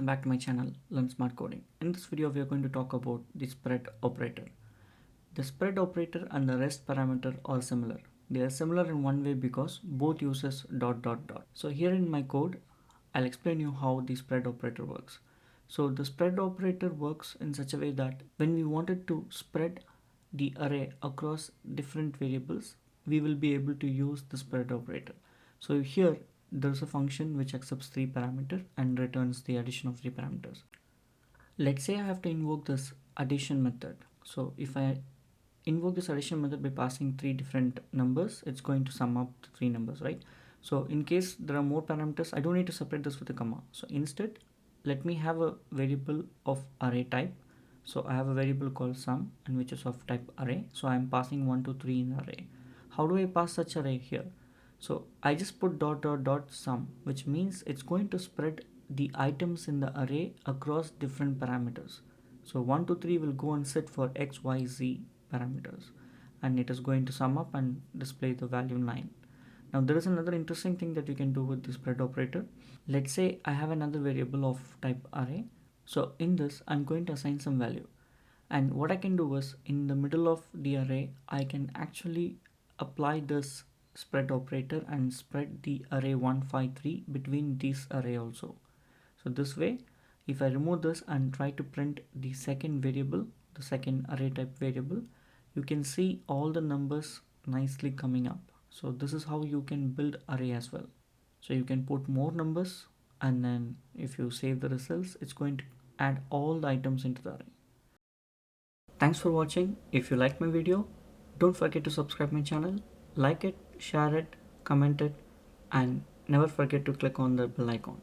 back to my channel Learn Smart Coding. In this video we are going to talk about the spread operator. The spread operator and the rest parameter are similar. They are similar in one way because both uses ... So here in my code I'll explain you how the spread operator works. So the spread operator works in such a way that when we wanted to spread the array across different variables, we will be able to use the spread operator. So here there's a function which accepts 3 parameters and returns the addition of 3 parameters. Let's say I have to invoke this addition method. So if I invoke this addition method by passing 3 different numbers, it's going to sum up the 3 numbers, right? So in case there are more parameters, I don't need to separate this with a comma. So instead, let me have a variable of array type. So I have a variable called sum and which is of type array. So I'm passing 1 to 3 in array. How do I pass such array here? So I just put ... sum, which means it's going to spread the items in the array across different parameters. So 1 to 3 will go and sit for x, y, z parameters, and it is going to sum up and display the value 9. Now there is another interesting thing that you can do with the spread operator. Let's say I have another variable of type array. So in this I'm going to assign some value, and what I can do is in the middle of the array I can actually apply this spread operator and spread the array 153 between this array also. So this way, if I remove this and try to print the second variable, the second array type variable, you can see all the numbers nicely coming up. So this is how you can build array as well. So you can put more numbers, and then if you save the results, it's going to add all the items into the array. Thanks for watching. If you like my video, don't forget to subscribe my channel, like it, share it, comment it, and never forget to click on the bell icon.